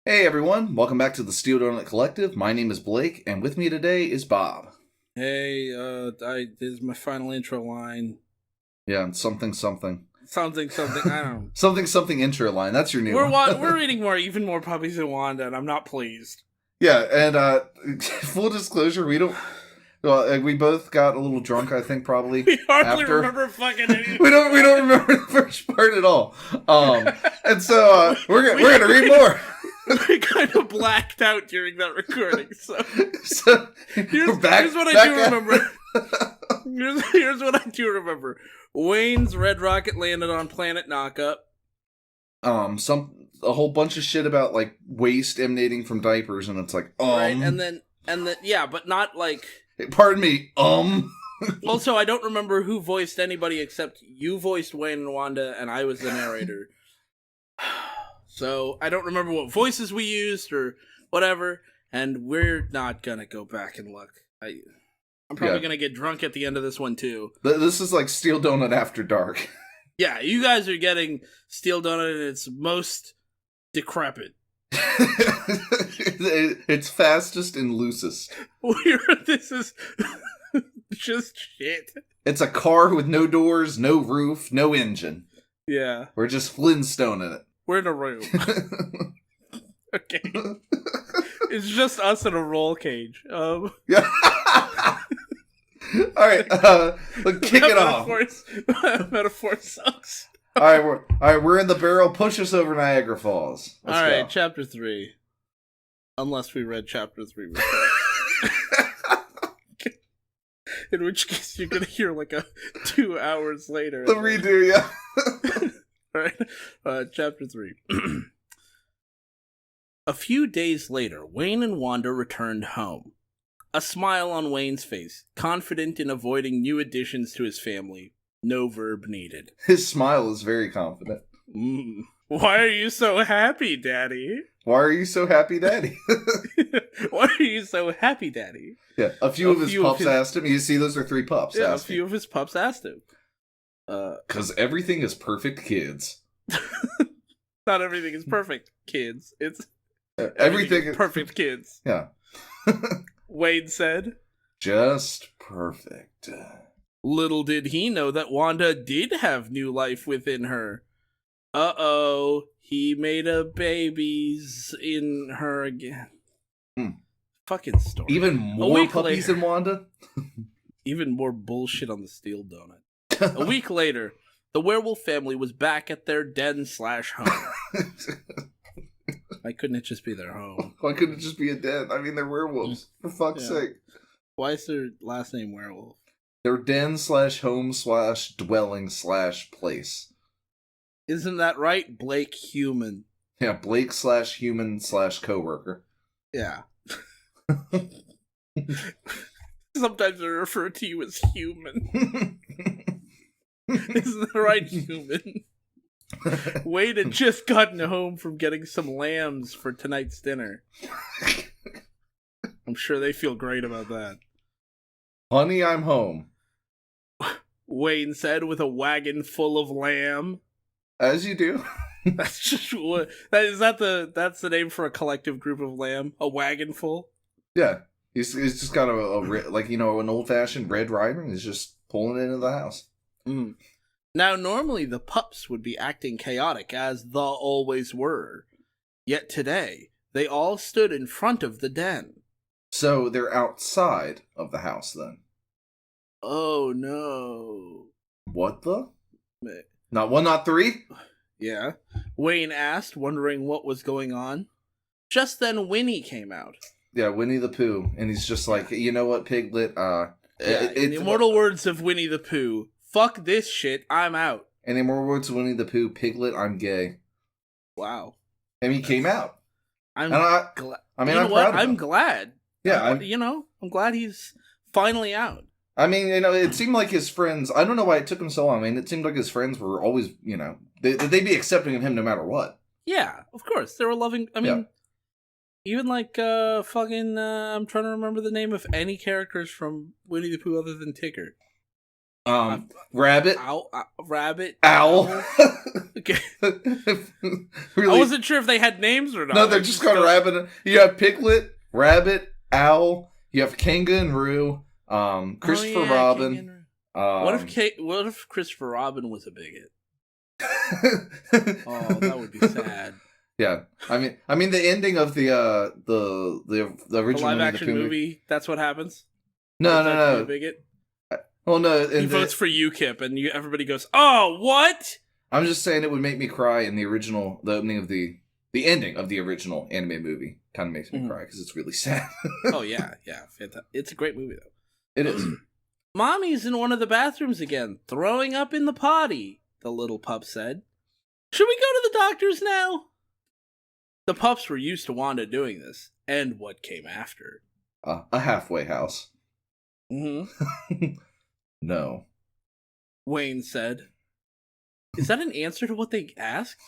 Hey everyone, welcome back to the Steel Donut Collective. My name is Blake, and with me today is Bob. Hey, this is my final intro line. Yeah, and something. Something, I don't know. Something intro line. That's your new one. We're reading even more Puppies than Wanda, and I'm not pleased. Yeah, and full disclosure, we don't. Well, we both got a little drunk, I think, probably. We hardly after. remember fucking anything. we don't remember the first part at all. And so we're gonna read more. We kind of blacked out during that recording, so here's what I do remember. Here's what I do remember. Wayne's red rocket landed on planet Knockup. A whole bunch of shit about like waste emanating from diapers, and it's like, right, and then yeah, but not like. Pardon me, Also, I don't remember who voiced anybody except you voiced Wayne and Wanda, and I was the narrator. So, I don't remember what voices we used or whatever, and we're not gonna go back and look. I'm probably gonna get drunk at the end of this one, too. This is like Steel Donut After Dark. Yeah, you guys are getting Steel Donut in its most decrepit. It's fastest and loosest. This is just shit. It's a car with no doors, no roof, no engine. Yeah. We're just Flintstoning it. We're in a room. Okay. It's just us in a roll cage. Yeah. Alright, kick it off. Metaphor sucks. Alright, we're in the barrel. Push us over Niagara Falls. Alright, chapter 3. Unless we read chapter 3 before. In which case you're gonna hear like 2 hours later. The redo, yeah. Alright, chapter 3. A few days later, Wayne and Wanda returned home. A smile on Wayne's face, confident in avoiding new additions to his family. No verb needed. His smile is very confident. Why are you so happy, Daddy? Why are you so happy, Daddy? Why are you so happy, Daddy? Yeah, a few of his pups asked him. You see, those are 3 pups. Yeah, a few of his pups asked him. Because everything is perfect, kids. Not everything is perfect, kids. It's everything is perfect, kids. Yeah. Wade said. Just perfect. Little did he know that Wanda did have new life within her. Uh-oh, he made a babies in her again. Fucking story. Even more puppies than Wanda? Even more bullshit on the Steel Donut. A week later, the werewolf family was back at their den/home. Why couldn't it just be their home? Why couldn't it just be a den? I mean, they're werewolves. For fuck's sake. Why is their last name Werewolf? They're den/home/dwelling/place. Isn't that right? Blake Human. Yeah, Blake/human/coworker. Yeah. Sometimes I refer to you as human. Isn't that right, human? Wade had just gotten home from getting some lambs for tonight's dinner. I'm sure they feel great about that. Honey, I'm home. Wayne said with a wagon full of lamb. As you do. That's just what. That's the name for a collective group of lamb? A wagon full? Yeah. He's just got an old-fashioned Red Ryder, and he's just pulling it into the house. Now, normally the pups would be acting chaotic, as the always were. Yet today, they all stood in front of the den. So they're outside of the house, then? Oh, no. What the? Not 1, not 3? Yeah. Wayne asked, wondering what was going on. Just then, Winnie came out. Yeah, Winnie the Pooh. And he's just like, you know what, Piglet? In the immortal words of Winnie the Pooh, fuck this shit, I'm out. And in more words of Winnie the Pooh, Piglet, I'm gay. Wow. And he came out. I'm glad. I mean, I'm proud of him. I'm glad. Yeah. I'm glad he's finally out. I mean, it seemed like his friends, I don't know why it took him so long. I mean, it seemed like his friends were always, they'd be accepting of him no matter what. Yeah, of course. They were loving, even like, I'm trying to remember the name of any characters from Winnie the Pooh other than Tigger. Rabbit. Rabbit. Owl. Okay. Really? I wasn't sure if they had names or not. No, they're just called Rabbit. You have Piglet, Rabbit, Owl. You have Kanga and Roo. Christopher Robin. What if Christopher Robin was a bigot? Oh, that would be sad. Yeah, I mean, the ending of the original live action movie. That's what happens. No. Bigot. Well, no. He votes for UKIP, and everybody goes, "Oh, what?" I'm just saying it would make me cry in the opening of the ending of the original anime movie. Kind of makes me cry because it's really sad. Oh yeah, fantastic. It's a great movie though. It is. Mommy's in one of the bathrooms again, throwing up in the potty. The little pup said, "Should we go to the doctor's now?" The pups were used to Wanda doing this, and what came after. A halfway house. Mm-hmm. No. Wayne said. Is that an answer to what they asked?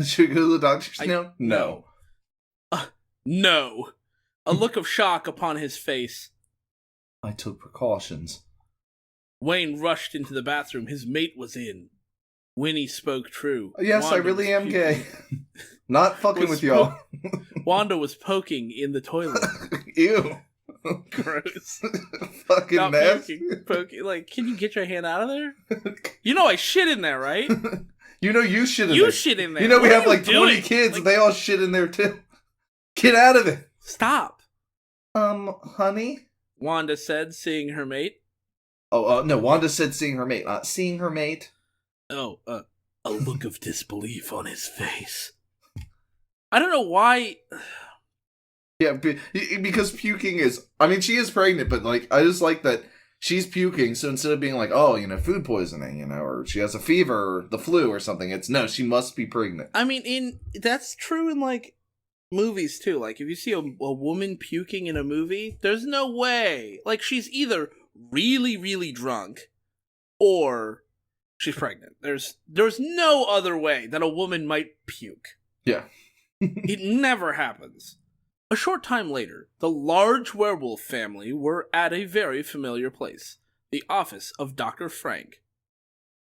Should we go to the doctor's now? No. No. A look of shock upon his face. I took precautions. Wayne rushed into the bathroom. His mate was in. Winnie spoke true. Yes, Wanda I really am gay. Not fucking with y'all. Wanda was poking in the toilet. Ew. Gross. Fucking Not nasty. Poking. Like, can you get your hand out of there? You know I shit in there, right? You know you shit in there. You shit in there. You know we What have like 20 kids and they all shit in there too. Get out of it. Stop. Honey? Wanda said, seeing her mate. No, Wanda said seeing her mate, not seeing her mate. Oh, a look of disbelief on his face. I don't know why. Yeah, because puking is... I mean, she is pregnant, but, like, I just like that she's puking, so instead of being like, oh, food poisoning, or she has a fever or the flu or something, it's, no, she must be pregnant. I mean, that's true in, like, movies, too. Like, if you see a woman puking in a movie, there's no way. Like, she's either really, really drunk, or she's pregnant. There's no other way that a woman might puke. Yeah. It never happens. A short time later, the large werewolf family were at a very familiar place, the office of Dr. Frank.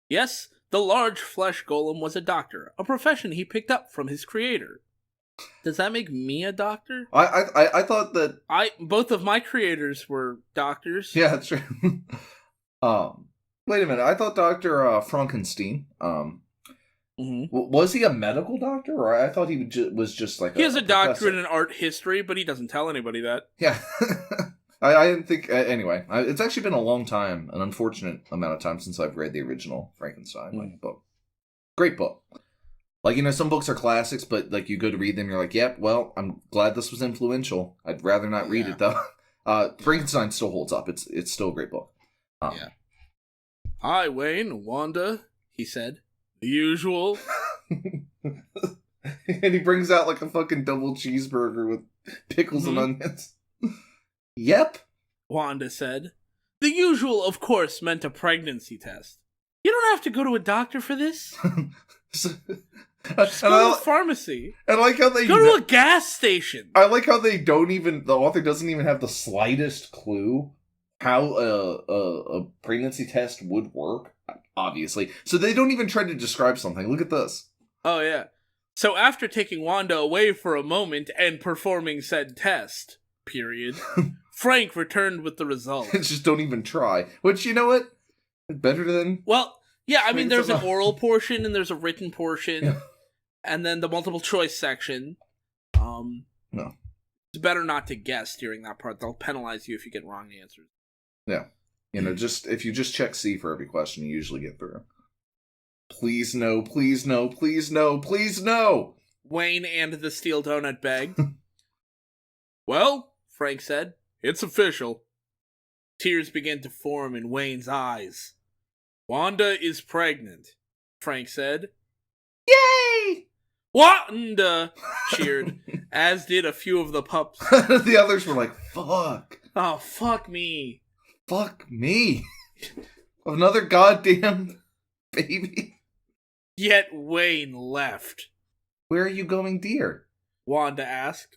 Yes, the large flesh golem was a doctor, a profession he picked up from his creator. Does that make me a doctor? I thought that... Both of my creators were doctors. Yeah, that's true. Wait a minute, I thought Dr. Frankenstein, was he a medical doctor, or I thought he was just like he has a doctorate professor. in art history, but he doesn't tell anybody that. Yeah. I didn't think... anyway, it's actually been a long time, an unfortunate amount of time since I've read the original Frankenstein book. Great book. Like, some books are classics, but, like, you go to read them, you're like, yep, well, I'm glad this was influential. I'd rather not read it, though. Frankenstein still holds up. It's still a great book. Yeah. Hi, Wayne, Wanda, he said. The usual. And he brings out, like, a fucking double cheeseburger with pickles and onions. Yep. Wanda said. The usual, of course, meant a pregnancy test. You don't have to go to a doctor for this. Just go to a pharmacy. I like how they... Go to a gas station. I like how they don't even... The author doesn't even have the slightest clue how a pregnancy test would work, obviously. So they don't even try to describe something. Look at this. Oh, yeah. So after taking Wanda away for a moment and performing said test, period, Frank returned with the results. Just don't even try. Which, you know what? Better than... Well, yeah, I mean, there's an oral portion and there's a written portion, and then the multiple choice section. No. It's better not to guess during that part. They'll penalize you if you get wrong answers. Yeah. Just if you just check C for every question, you usually get through. Please no, please no, please no, please no! Wayne and the steel donut begged. Well, Frank said, it's official. Tears began to form in Wayne's eyes. Wanda is pregnant, Frank said. Yay! Wanda cheered, as did a few of the pups. The others were like, fuck. Oh, fuck me. Fuck me. Another goddamn baby. Yet Wayne left. Where are you going, dear? Wanda asked.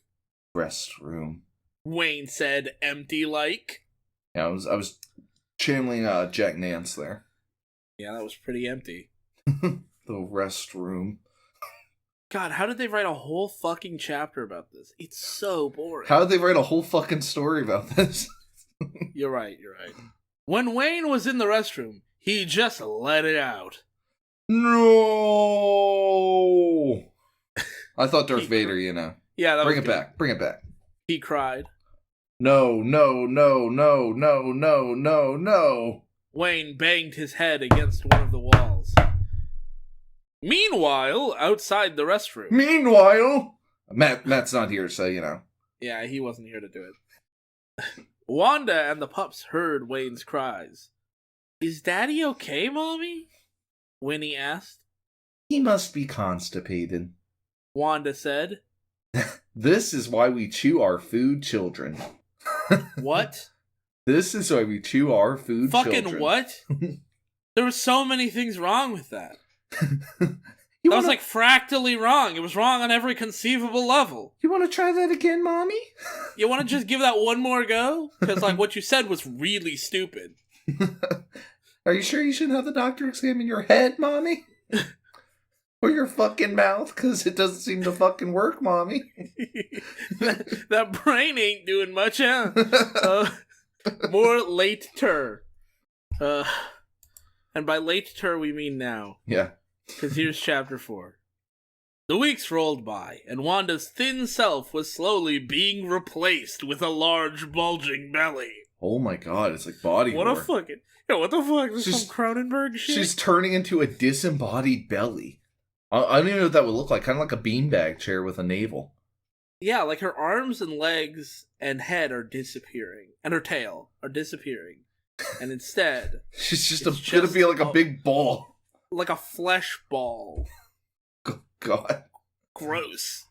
Restroom. Wayne said, empty like. Yeah, I was channeling Jack Nance there. Yeah, that was pretty empty. The restroom. God, how did they write a whole fucking chapter about this? It's so boring. How did they write a whole fucking story about this? You're right. When Wayne was in the restroom, he just let it out. No! I thought Darth Vader, you know. Yeah, that Bring was it good. back. Bring it back. He cried. No. Wayne banged his head against one of the walls. Meanwhile, outside the restroom. Meanwhile, Matt's not here, so you know. Yeah, he wasn't here to do it. Wanda and the pups heard Wayne's cries. Is Daddy okay, Mommy? Winnie asked. He must be constipated. Wanda said. This is why we chew our food, children. What? This is why we chew our food, Fucking children. what? There were so many things wrong with that. You was like fractally wrong. It was wrong on every conceivable level. You want to try that again, Mommy? You want to just give that one more go? Because like what you said was really stupid. Are you sure you shouldn't have the doctor examine your head, Mommy? Or your fucking mouth? Because it doesn't seem to fucking work, Mommy. that brain ain't doing much, huh? More late-ter. And by late-ter, we mean now. Yeah. Because here's chapter 4. The weeks rolled by, and Wanda's thin self was slowly being replaced with a large, bulging belly. Oh my god, it's like body What horror. a fucking... Yeah, what the fuck? This is some Cronenberg shit? She's turning into a disembodied belly. I don't even know what that would look like. Kind of like a beanbag chair with a navel. Yeah, like her arms and legs and head are disappearing. And her tail are disappearing. And instead... She's just gonna be like a big ball. Like a flesh ball. God. Gross.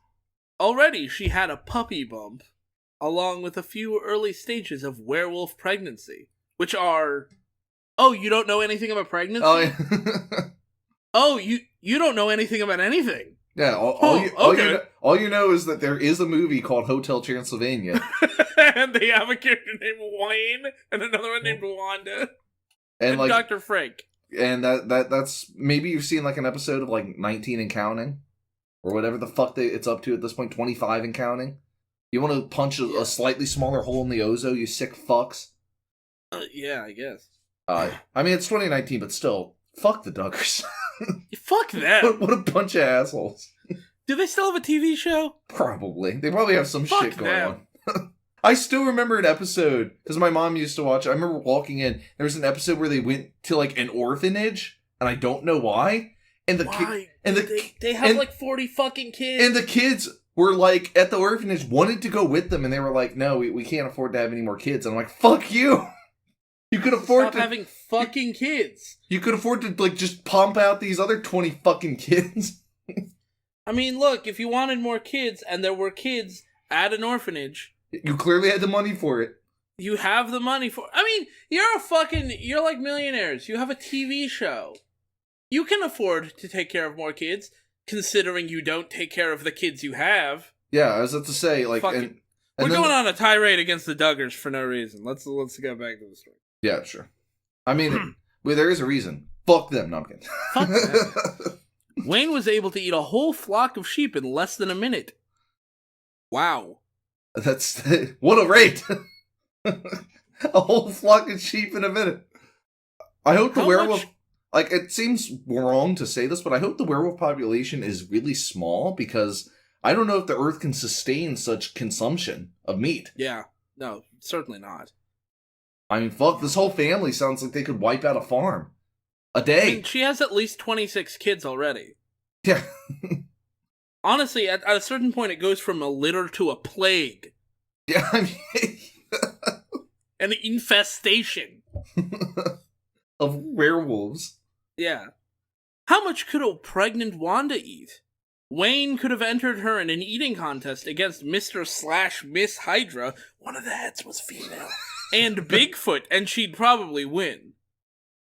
Already she had a puppy bump, along with a few early stages of werewolf pregnancy, which are... Oh, you don't know anything about pregnancy? Oh, yeah. Oh, you don't know anything about anything. Yeah, all you know is that there is a movie called Hotel Transylvania. And they have a character named Wayne, and another one named Wanda, and like, Dr. Frank. And that's maybe you've seen like an episode of like 19 and Counting, or whatever the fuck it's up to at this point, 25 and Counting. You want to punch a slightly smaller hole in the Ozo, you sick fucks? Yeah, I guess. I mean, it's 2019, but still, fuck the Duggars. Fuck them. What a bunch of assholes. Do they still have a TV show? Probably. They probably have some Fuck shit going them. on. I still remember an episode, because my mom used to watch, I remember walking in, there was an episode where they went to like an orphanage, and I don't know why, and they have like 40 fucking kids. And the kids were like, at the orphanage, wanted to go with them, and they were like, no, we can't afford to have any more kids. And I'm like, fuck you! You could afford Stop having fucking kids. You could afford to like just pump out these other 20 fucking kids. I mean, look, if you wanted more kids, and there were kids at an orphanage... You clearly had the money for it. You have the money for... I mean, you're like millionaires. You have a TV show. You can afford to take care of more kids, considering you don't take care of the kids you have. Yeah, I was about to say, like... And we're going on a tirade against the Duggars for no reason. Let's go back to the story. Yeah, sure. I mean, well, there is a reason. Fuck them, no, I'm kidding. Fuck them. Wayne was able to eat a whole flock of sheep in less than a minute. Wow. That's... What a rate! A whole flock of sheep in a minute. I hope the werewolf... Like, it seems wrong to say this, but I hope the werewolf population is really small, because I don't know if the Earth can sustain such consumption of meat. Yeah. No, certainly not. I mean, fuck, this whole family sounds like they could wipe out a farm. A day. I mean, she has at least 26 kids already. Yeah. Honestly, at a certain point, it goes from a litter to a plague. Yeah, I mean... An infestation. Of werewolves. Yeah. How much could a pregnant Wanda eat? Wayne could have entered her in an eating contest against Mr./Miss Hydra. One of the heads was female. And Bigfoot, and she'd probably win.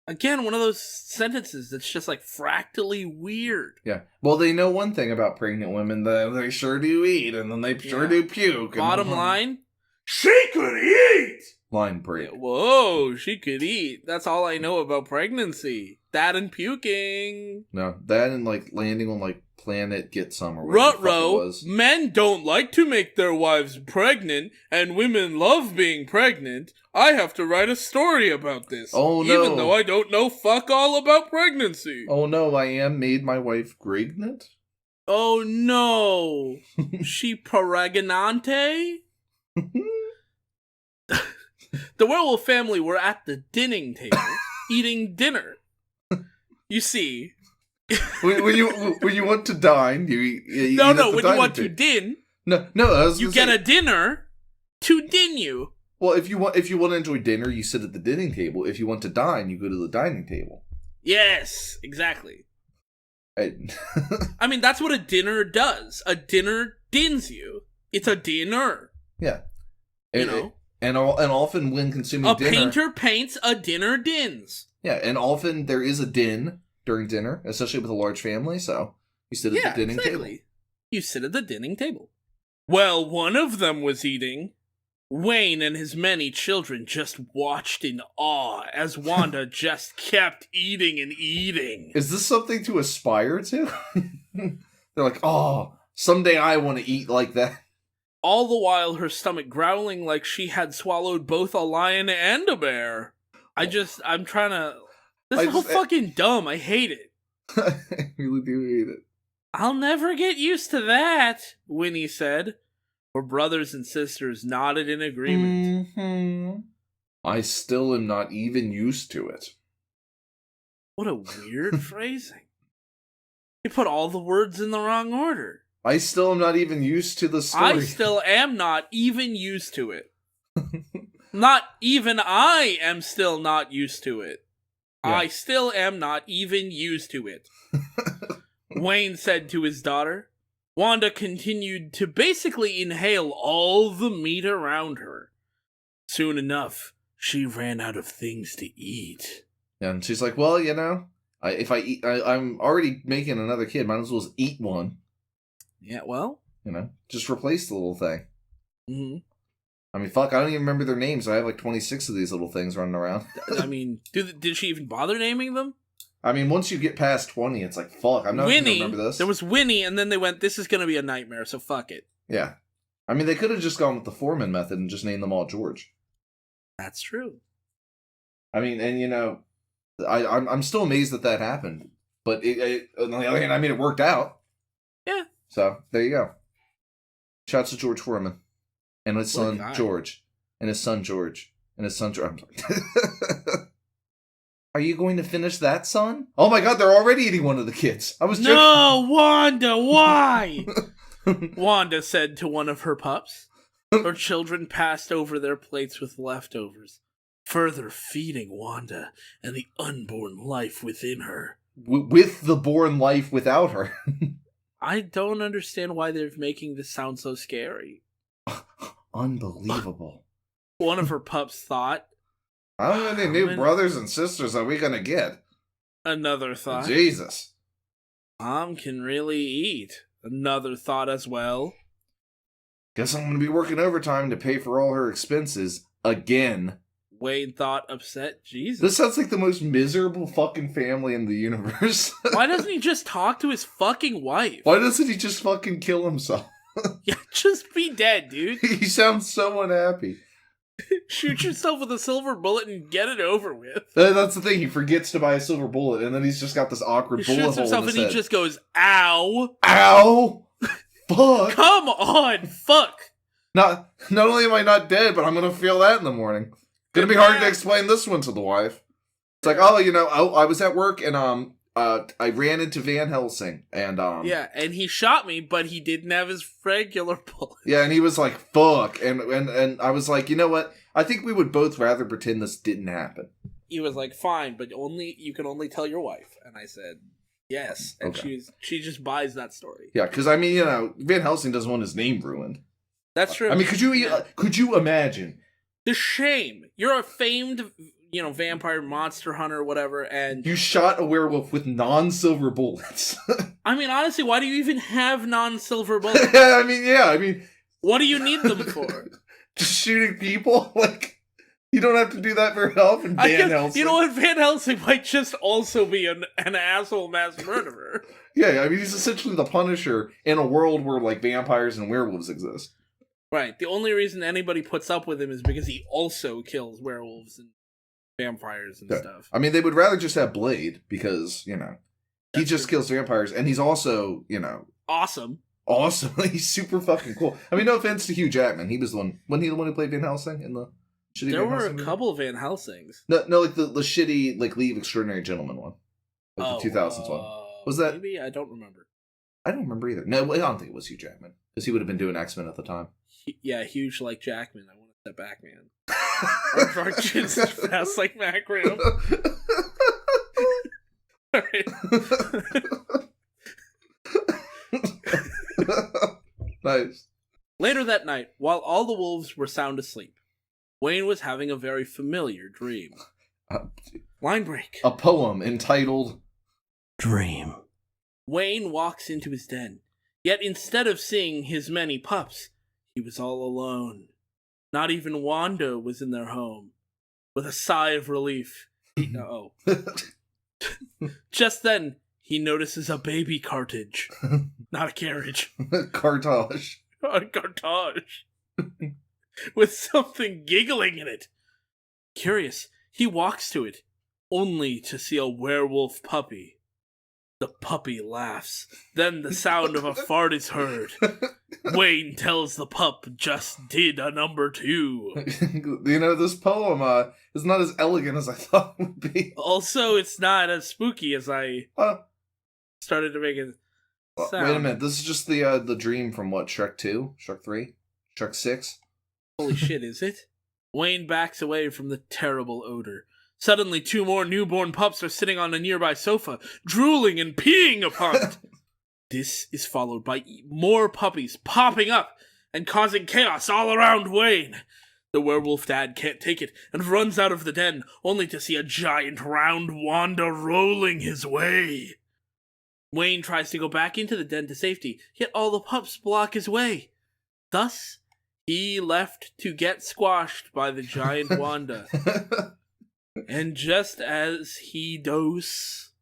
Again, one of those sentences that's just like fractally weird. Yeah. Well, they know one thing about pregnant women, that they sure do eat, and then they sure do puke. Bottom line, She could eat! Line break. Whoa, she could eat. That's all I know about pregnancy. That and puking. No, that and like landing on like planet Get Some or whatever the fuck it Ruh-roh, was. men don't like to make their wives pregnant, and women love being pregnant. I have to write a story about this. Oh no. Even though I don't know fuck all about pregnancy. Oh no, I am made my wife pregnant? Oh no. She pregnante? The werewolf family were at the dinning table, eating dinner. You see... when you want to dine, you eat No, at the when you dining want to table. din, No, you get a dinner to din you. Well, if you want to enjoy dinner, you sit at the dining table. If you want to dine, you go to the dining table. Yes, exactly. And I mean, that's what a dinner does. A dinner dins you. It's a dinner. yeah, You know? and often when consuming A dinner, painter paints, a dinner dins. yeah, and often there is a din during dinner, especially with a large family. So you sit at the dinning table. You sit at the dinning table. Well, one of them was eating. Wayne and his many children just watched in awe as Wanda just kept eating and eating. Is this something to aspire to? They're like, oh, someday I want to eat like that. All the while her stomach growling like she had swallowed both a lion and a bear. I'm trying to... This is so fucking dumb. I hate it. I really do hate it. I'll never get used to that, Winnie said. Her brothers and sisters nodded in agreement. Mm-hmm. I still am not even used to it. What a weird phrasing. You put all the words in the wrong order. I still am not even used to the story. I still am not even used to it. Not even I am still not used to it. Yeah. I still am not even used to it. Wayne said to his daughter. Wanda continued to basically inhale all the meat around her. Soon enough, she ran out of things to eat. Yeah, and she's like, well, you know, I'm already making another kid. Might as well just eat one. Yeah, well. You know, just replace the little thing. Mm-hmm. I mean, fuck, I don't even remember their names. I have like 26 of these little things running around. I mean, did she even bother naming them? I mean, once you get past 20, it's like, fuck, I'm not going to remember this. There was Winnie, and then they went, this is going to be a nightmare, so fuck it. Yeah. I mean, they could have just gone with the Foreman method and just named them all George. That's true. I mean, and you know, I'm still amazed that happened. But on the other hand, I mean, it worked out. Yeah. So, there you go. Shouts to George Foreman. And his son, George. And his son, George. And his son, George. Are you going to finish that, son? Oh my god, they're already eating one of the kids. I was joking. No, Wanda, why? Wanda said to one of her pups. Her children passed over their plates with leftovers, further feeding Wanda and the unborn life within her. With the born life without her. I don't understand why they're making this sound so scary. Unbelievable. One of her pups thought. How many new brothers and sisters are we gonna get? Another thought. Jesus. Mom can really eat. Another thought as well. Guess I'm gonna be working overtime to pay for all her expenses again. Wayne thought upset. Jesus. This sounds like the most miserable fucking family in the universe. Why doesn't he just talk to his fucking wife? Why doesn't he just fucking kill himself? Yeah, just be dead, dude. He sounds so unhappy. Shoot yourself with a silver bullet and get it over with. That's the thing. He forgets to buy a silver bullet, and then he's just got this awkward bullet hole in his head. He shoots himself, and he just goes, "Ow, ow, fuck! Come on, fuck!" Not only am I not dead, but I'm gonna feel that in the morning. Gonna be hard to explain this one to the wife. It's like, oh, you know, I was at work and I ran into Van Helsing and yeah, and he shot me, but he didn't have his regular bullet. Yeah, and he was like, fuck, and I was like, you know what? I think we would both rather pretend this didn't happen. He was like, fine, but you can only tell your wife. And I said, yes, and okay. she just buys that story. Yeah, because I mean, you know, Van Helsing doesn't want his name ruined. That's true. I mean, could you imagine the shame? You're a famed, you know, vampire monster hunter, whatever, and you shot a werewolf with non-silver bullets. I mean, honestly, why do you even have non-silver bullets? I mean, what do you need them for? just shooting people. Like, you don't have to do that very often, Van Helsing. You know what? Van Helsing might just also be an asshole mass murderer. Yeah, I mean, he's essentially the Punisher in a world where, like, vampires and werewolves exist. Right. The only reason anybody puts up with him is because he also kills werewolves and vampires and stuff. I mean, they would rather just have Blade because, you know, he just kills vampires, and he's also, you know... Awesome. He's super fucking cool. I mean, no offense to Hugh Jackman. He was the one... Wasn't he the one who played Van Helsing in the shitty There Van were Helsing a couple of Van Helsings. No, like the shitty, like, Leave Extraordinary Gentleman one. Like the 2000s one. Was that... Maybe? I don't remember. I don't remember either. No, I don't think it was Hugh Jackman. Because he would have been doing X-Men at the time. Yeah, huge like Jackman. I want to step back, man. Or just fast like Macro. Alright. Nice. Later that night, while all the wolves were sound asleep, Wayne was having a very familiar dream. Line break. A poem entitled Dream. Wayne walks into his den, yet instead of seeing his many pups, he was all alone. Not even Wanda was in their home. With a sigh of relief, just then, he notices a baby cartage. Not a carriage. Cartage. A cartage. With something giggling in it. Curious, he walks to it, only to see a werewolf puppy. The puppy laughs. Then the sound of a fart is heard. Wayne tells the pup just did a number 2. You know, this poem is not as elegant as I thought it would be. Also, it's not as spooky as I started to make it sound. Wait a minute, this is just the dream from what, Shrek 2? Shrek 3? Shrek 6? Holy shit, is it? Wayne backs away from the terrible odor. Suddenly, 2 more newborn pups are sitting on a nearby sofa, drooling and peeing upon it. This is followed by more puppies popping up and causing chaos all around Wayne. The werewolf dad can't take it and runs out of the den, only to see a giant round Wanda rolling his way. Wayne tries to go back into the den to safety, yet all the pups block his way. Thus, he left to get squashed by the giant Wanda. And just as he does...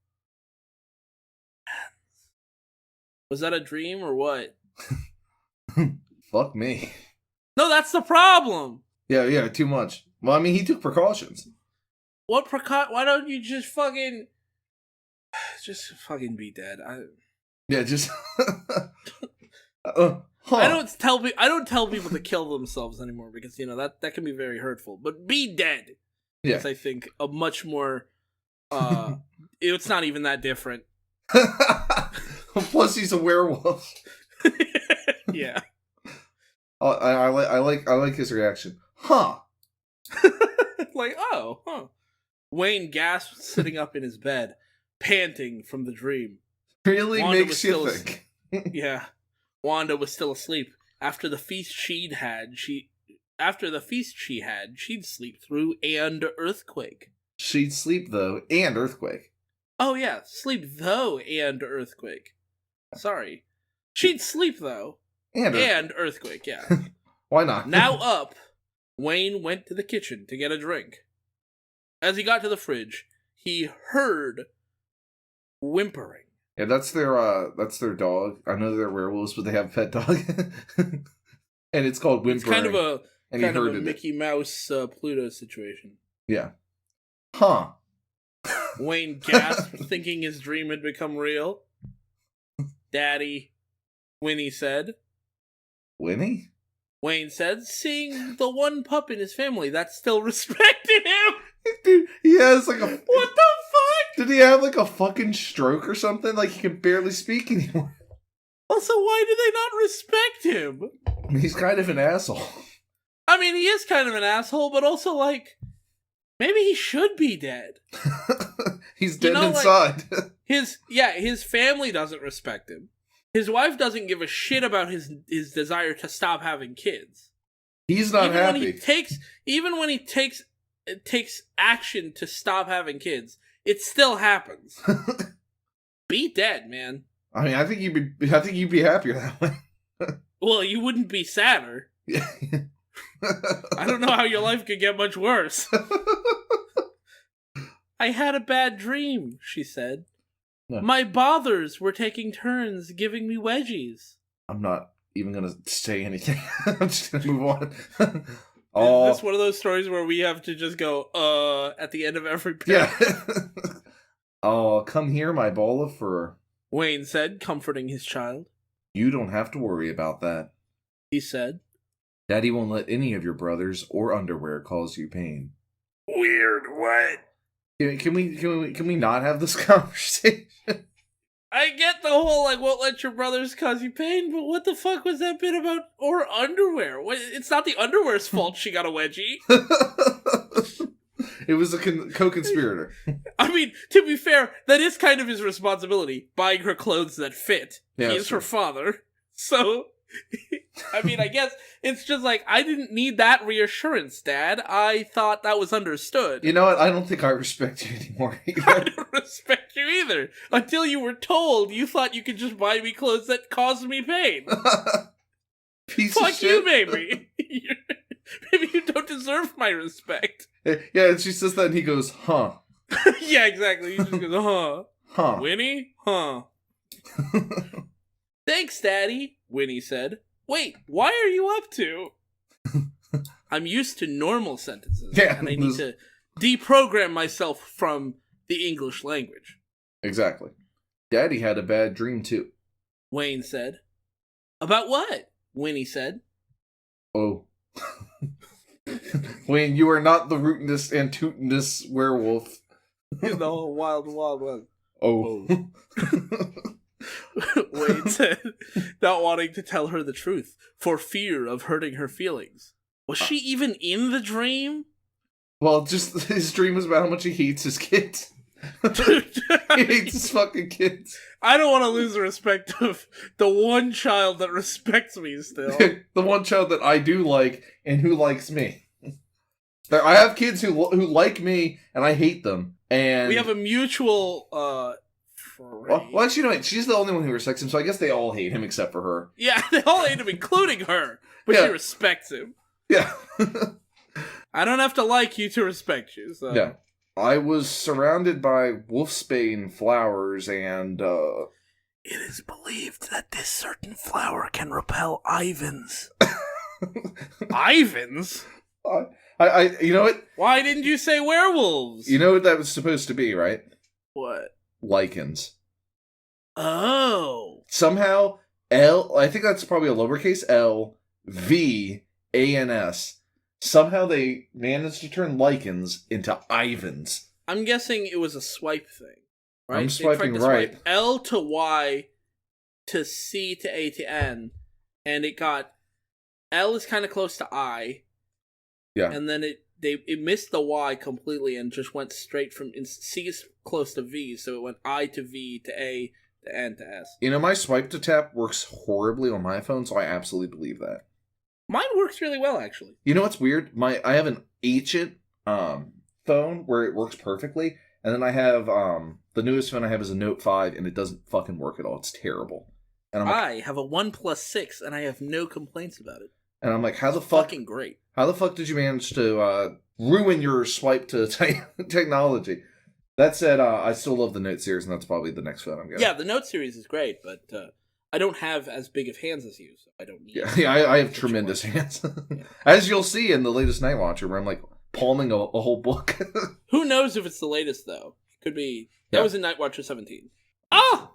Was that a dream or what? Fuck me. No, that's the problem! Yeah, too much. Well, I mean, he took precautions. What Why don't you just fucking... Just fucking be dead. Yeah, just... I don't tell people to kill themselves anymore because, you know, that can be very hurtful. But be dead! Yeah. I think a much more it's not even that different. Plus he's a werewolf. Yeah. I like his reaction. Huh. Like, oh, huh. Wayne gasps sitting up in his bed, panting from the dream. Really Wanda makes you think. Yeah. Wanda was still asleep. After the feast she had, she'd sleep through and earthquake. She'd sleep, though, and earthquake. Oh, yeah. Sleep, though, and earthquake. Sorry. She'd sleep, though. And earthquake, yeah. Why not? Now up, Wayne went to the kitchen to get a drink. As he got to the fridge, he heard whimpering. Yeah, that's their dog. I know they're werewolves, but they have a pet dog. And it's called whimpering. It's kind of a Mickey Mouse Pluto situation. Yeah. Huh. Wayne gasped, thinking his dream had become real. Daddy, Winnie said. Winnie? Wayne said, seeing the one pup in his family that still respected him. Dude, he has like a... What the fuck? Did he have like a fucking stroke or something? Like he can barely speak anymore. Also, why do they not respect him? He's kind of an asshole. I mean, he is kind of an asshole, but also, like, maybe he should be dead. He's dead inside. Like, his family doesn't respect him. His wife doesn't give a shit about his desire to stop having kids. He's not happy. Even when he takes action to stop having kids, it still happens. Be dead, man. I mean, I think you'd be happier that way. Well, you wouldn't be sadder. Yeah. I don't know how your life could get much worse. I had a bad dream, she said. Yeah. My bothers were taking turns giving me wedgies. I'm not even going to say anything. I'm just going to move on. Is this one of those stories where we have to just go, at the end of every paragraph? Yeah. Oh, come here, my ball of fur. Wayne said, comforting his child. You don't have to worry about that, he said. Daddy won't let any of your brothers or underwear cause you pain. Weird, what? Can we not have this conversation? I get the whole, won't let your brothers cause you pain, but what the fuck was that bit about, or underwear? It's not the underwear's fault she got a wedgie. It was a co-conspirator. I mean, to be fair, that is kind of his responsibility, buying her clothes that fit. Yeah, He's her father. So, I mean, I guess it's just I didn't need that reassurance, Dad. I thought that was understood. You know what? I don't think I respect you anymore either. I don't respect you either. Until you were told, you thought you could just buy me clothes that caused me pain. Piece Fuck of shit. you, maybe. Maybe you don't deserve my respect. Yeah, and she says that and he goes, huh. Yeah, exactly. He just goes, huh. Huh. Winnie? Huh. Thanks, Daddy, Winnie said. Wait, why are you up to? I'm used to normal sentences, and I need to deprogram myself from the English language. Exactly. Daddy had a bad dream, too. Wayne said. About what? Winnie said. Oh. Wayne, you are not the rootinest and tootinest werewolf. In the whole wild west. Oh. Wayne said, not wanting to tell her the truth, for fear of hurting her feelings. Was she even in the dream? Well, just his dream was about how much he hates his kids. He hates his fucking kids. I don't want to lose the respect of the one child that respects me still. The one child that I do like and who likes me. I have kids who like me and I hate them. And we have a mutual well, actually, no, she's the only one who respects him, so I guess they all hate him except for her. Yeah, they all hate him, including her. But she respects him. Yeah. I don't have to like you to respect you, so. Yeah. I was surrounded by wolfsbane flowers and, It is believed that this certain flower can repel Ivans. Ivans? I you know what? Why didn't you say werewolves? You know what that was supposed to be, right? What? Lichens. Oh. Somehow, I think that's probably a lowercase L, V, A, N, S. Somehow they managed to turn lichens into Ivans. I'm guessing it was a swipe thing, right? I'm swiping right. Swipe L to Y to C to A to N, and it got L is kind of close to I. Yeah. And then it missed the Y completely and just went straight from C is close to V, so it went I to V to A to N to S. You know, my swipe to tap works horribly on my phone, so I absolutely believe that. Mine works really well, actually. You know what's weird? I have an Ancient phone where it works perfectly, and then I have the newest phone I have is a Note 5, and it doesn't fucking work at all. It's terrible. And I have a OnePlus 6, and I have no complaints about it. And I'm like, how the fuck? Fucking great. How the fuck did you manage to ruin your swipe to technology? That said, I still love the Note series, and that's probably the next phone I'm getting. Yeah, the Note series is great, but I don't have as big of hands as you, so I don't need Yeah, I have tremendous hands. Yeah. As you'll see in the latest Night Watcher, where I'm like palming a whole book. Who knows if it's the latest, though? Could be. That was in Night Watcher 17. Ah!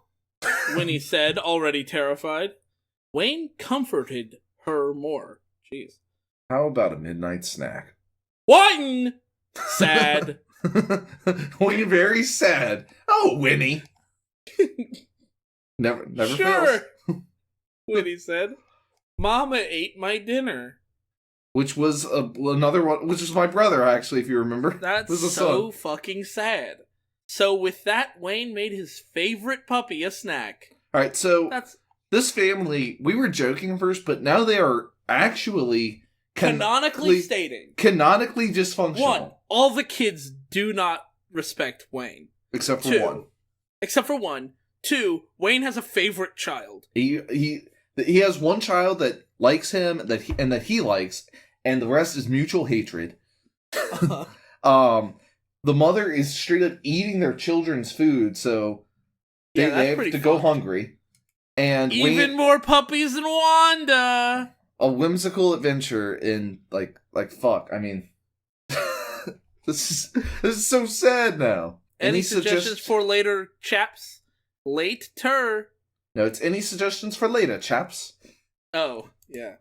Winnie said, already terrified. Wayne comforted her more. Jeez. How about a midnight snack? Wine! Sad. Well, you're very sad. Oh, Winnie. Never sure. fails. Winnie said. Mama ate my dinner. Which was another one, which was my brother, actually, if you remember. That's so fucking sad. So with that, Wayne made his favorite puppy a snack. Alright, so this family, we were joking first, but now they are actually canonically dysfunctional. One, all the kids do not respect Wayne. Except for one. Two, Wayne has a favorite child. He has one child that likes him, that he likes, and the rest is mutual hatred. The mother is straight up eating their children's food, so they have to go hungry. And even more puppies than Wanda. A whimsical adventure in like fuck. I mean, this is so sad now. Any suggestions for later, chaps? Later. No, it's any suggestions for later, chaps. Oh, yeah.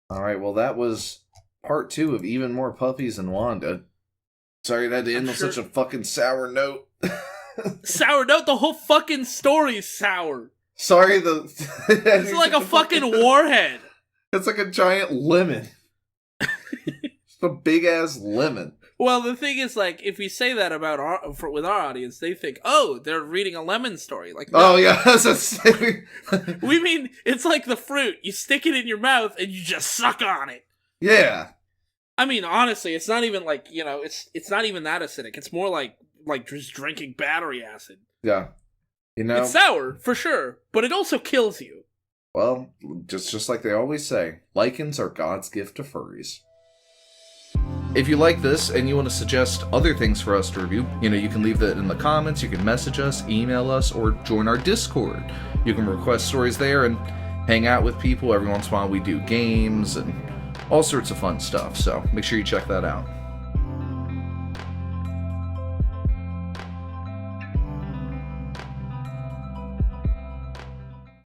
All right, well, that was part 2 of Even More Puppies and Wanda. Sorry it had to end on such a fucking sour note. Sour note? The whole fucking story is sour. Sorry, it's like a fucking warhead. It's like a giant lemon. It's a big-ass lemon. Well, the thing is, like, if we say that about with our audience, they think, oh, they're reading a lemon story. Like, no. Oh, yeah. We mean, it's like the fruit. You stick it in your mouth, and you just suck on it. Yeah. I mean, honestly, it's not even like, it's not even that acidic. It's more like just drinking battery acid. Yeah. It's sour, for sure, but it also kills you. Well, just like they always say, lichens are God's gift to furries. If you like this and you want to suggest other things for us to review, you can leave that in the comments, you can message us, email us, or join our Discord. You can request stories there and hang out with people. Every once in a while we do games and all sorts of fun stuff, so make sure you check that out.